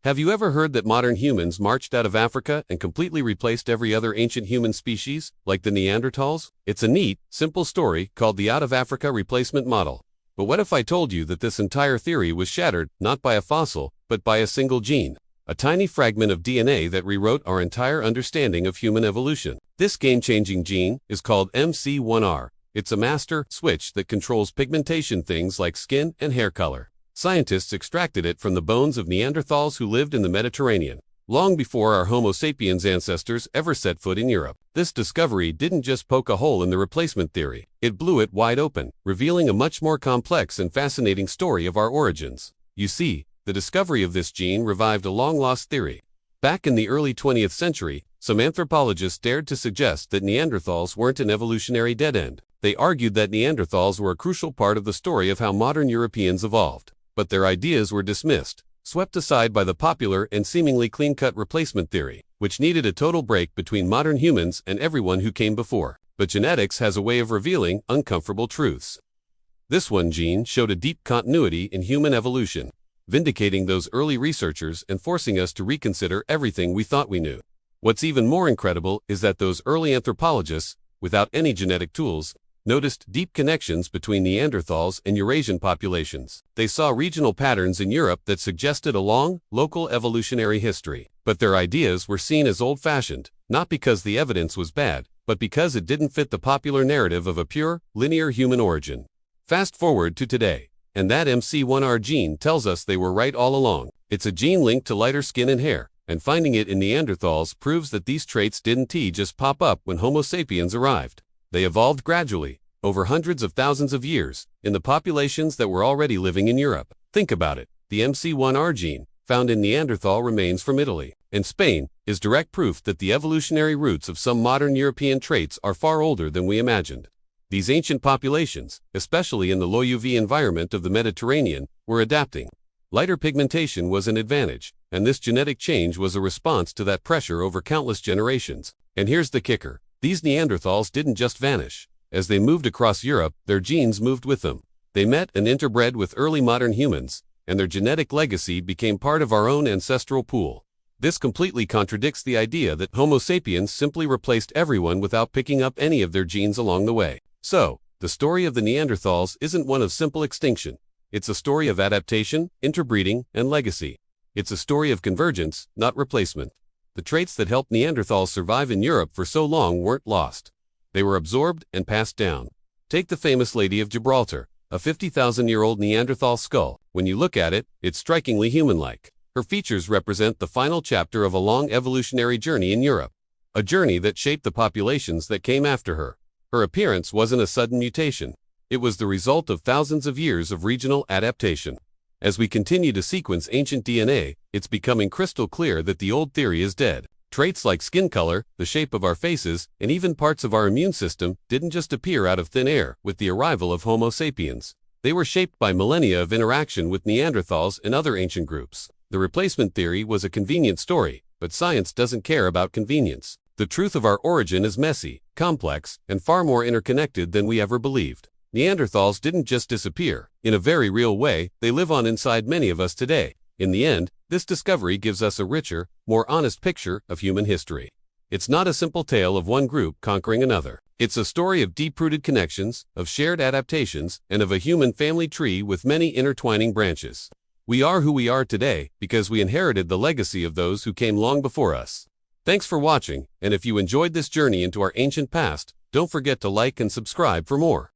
Have you ever heard that modern humans marched out of Africa and completely replaced every other ancient human species, like the Neanderthals? It's a neat, simple story called the Out of Africa Replacement Model. But what if I told you that this entire theory was shattered not by a fossil, but by a single gene? A tiny fragment of DNA that rewrote our entire understanding of human evolution. This game-changing gene is called MC1R. It's a master switch that controls pigmentation, things like skin and hair color. Scientists extracted it from the bones of Neanderthals who lived in the Mediterranean, long before our Homo sapiens ancestors ever set foot in Europe. This discovery didn't just poke a hole in the replacement theory, it blew it wide open, revealing a much more complex and fascinating story of our origins. You see, the discovery of this gene revived a long-lost theory. Back in the early 20th century, some anthropologists dared to suggest that Neanderthals weren't an evolutionary dead end. They argued that Neanderthals were a crucial part of the story of how modern Europeans evolved. But their ideas were dismissed, swept aside by the popular and seemingly clean-cut replacement theory, which needed a total break between modern humans and everyone who came before. But genetics has a way of revealing uncomfortable truths. This one gene showed a deep continuity in human evolution, vindicating those early researchers and forcing us to reconsider everything we thought we knew. What's even more incredible is that those early anthropologists, without any genetic tools, noticed deep connections between Neanderthals and Eurasian populations. They saw regional patterns in Europe that suggested a long, local evolutionary history. But their ideas were seen as old-fashioned, not because the evidence was bad, but because it didn't fit the popular narrative of a pure, linear human origin. Fast forward to today, and that MC1R gene tells us they were right all along. It's a gene linked to lighter skin and hair, and finding it in Neanderthals proves that these traits didn't just pop up when Homo sapiens arrived. They evolved gradually, over hundreds of thousands of years, in the populations that were already living in Europe. Think about it. The MC1R gene, found in Neanderthal remains from Italy and Spain, is direct proof that the evolutionary roots of some modern European traits are far older than we imagined. These ancient populations, especially in the low UV environment of the Mediterranean, were adapting. Lighter pigmentation was an advantage, and this genetic change was a response to that pressure over countless generations. And here's the kicker. These Neanderthals didn't just vanish. As they moved across Europe, their genes moved with them. They met and interbred with early modern humans, and their genetic legacy became part of our own ancestral pool. This completely contradicts the idea that Homo sapiens simply replaced everyone without picking up any of their genes along the way. So, the story of the Neanderthals isn't one of simple extinction. It's a story of adaptation, interbreeding, and legacy. It's a story of convergence, not replacement. The traits that helped Neanderthals survive in Europe for so long weren't lost. They were absorbed and passed down. Take the famous Lady of Gibraltar, a 50,000-year-old Neanderthal skull. When you look at it, it's strikingly human-like. Her features represent the final chapter of a long evolutionary journey in Europe, a journey that shaped the populations that came after her. Her appearance wasn't a sudden mutation. It was the result of thousands of years of regional adaptation. As we continue to sequence ancient DNA, it's becoming crystal clear that the old theory is dead. Traits like skin color, the shape of our faces, and even parts of our immune system didn't just appear out of thin air with the arrival of Homo sapiens. They were shaped by millennia of interaction with Neanderthals and other ancient groups. The replacement theory was a convenient story, but science doesn't care about convenience. The truth of our origin is messy, complex, and far more interconnected than we ever believed. Neanderthals didn't just disappear. In a very real way, they live on inside many of us today. In the end, this discovery gives us a richer, more honest picture of human history. It's not a simple tale of one group conquering another. It's a story of deep-rooted connections, of shared adaptations, and of a human family tree with many intertwining branches. We are who we are today because we inherited the legacy of those who came long before us. Thanks for watching, and if you enjoyed this journey into our ancient past, don't forget to like and subscribe for more.